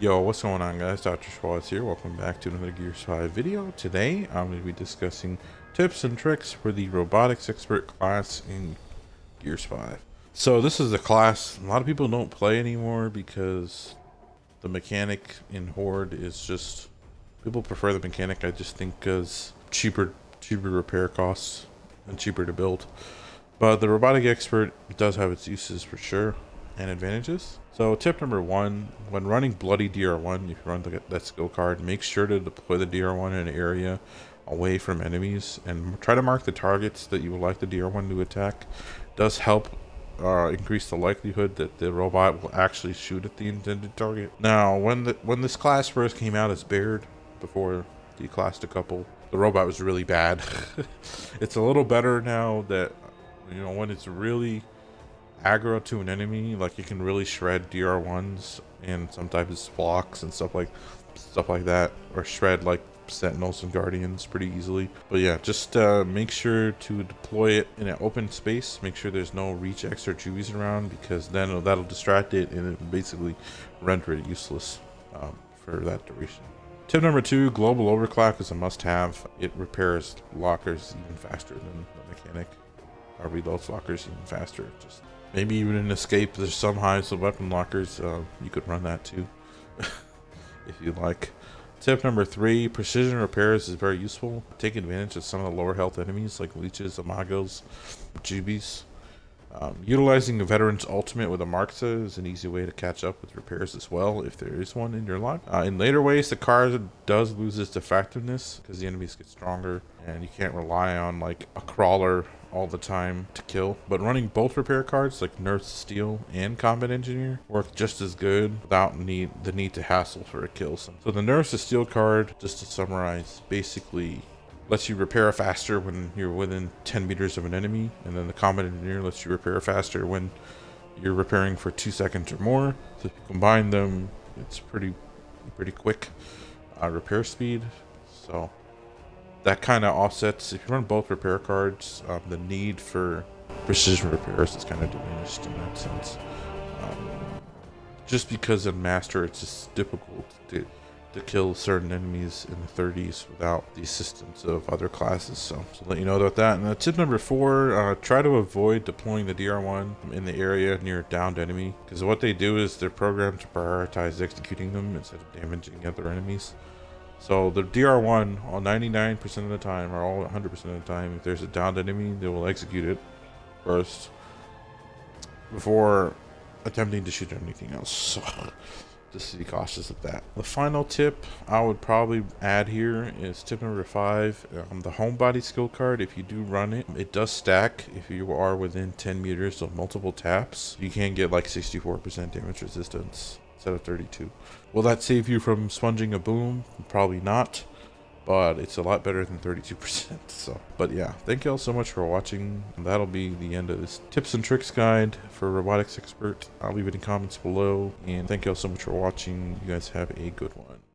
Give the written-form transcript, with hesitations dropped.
Yo, what's going on, guys? Dr. Schwartz here. Welcome back to another Gears 5 video. Today, I'm going to be discussing tips and tricks for the Robotics Expert class in Gears 5. So this is a class a lot of people don't play anymore because the mechanic in Horde is just... People prefer the mechanic, I just think, because cheaper repair costs and cheaper to build. But the Robotic Expert does have its uses for sure and advantages. So tip number one, when running bloody DR1, if you run that skill card, make sure to deploy the DR1 in an area away from enemies and try to mark the targets that you would like the DR1 to attack. It does help increase the likelihood that the robot will actually shoot at the intended target. Now, when this class first came out as Baird, before declassed a couple, the robot was really bad. It's a little better now that, you know, when it's really aggro to an enemy, like you can really shred DR1s and some type of blocks and stuff like that, or shred like sentinels and guardians pretty easily. But yeah, just make sure to deploy it in an open space. Make sure there's no rejects or juvies around, because then that'll distract it and it will basically render it useless for that duration. Tip number two, global overclock is a must-have. It repairs lockers even faster than the mechanic. Reloads lockers even faster. Just maybe even in escape, there's some hives of weapon lockers. You could run that too, if you like. Tip number three, precision repairs is very useful. Take advantage of some of the lower health enemies like leeches, amagos, jubies. Utilizing a veteran's ultimate with a Marxa is an easy way to catch up with repairs as well, if there is one in your lot. In later ways, the card does lose its effectiveness because the enemies get stronger and you can't rely on like a crawler all the time to kill. But running both repair cards like Nerf's Steel and Combat Engineer work just as good without the need to hassle for a kill. So the Nerf's Steel card, just to summarize, basically lets you repair faster when you're within 10 meters of an enemy, and then the Combat Engineer lets you repair faster when you're repairing for 2 seconds or more. So if you combine them, it's pretty quick repair speed. So that kind of offsets, if you run both repair cards, the need for precision repairs is kind of diminished in that sense. Just because in Master it's just difficult to kill certain enemies in the 30s without the assistance of other classes. So let you know about that. And tip number four, try to avoid deploying the DR1 in the area near a downed enemy, because what they do is they're programmed to prioritize executing them instead of damaging other enemies. So the DR1, all 99% of the time, or all 100% of the time, if there's a downed enemy, they will execute it first before attempting to shoot anything else. So just be cautious of that. The final tip I would probably add here is tip number five. The Homebody skill card, if you do run it, it does stack if you are within 10 meters of multiple taps. You can get like 64% damage resistance instead of 32. Will that save you from sponging a boom? Probably not, but it's a lot better than 32%. So, but yeah, thank you all so much for watching. That'll be the end of this tips and tricks guide for Robotics Expert. I'll leave it in comments below, and thank you all so much for watching. You guys have a good one.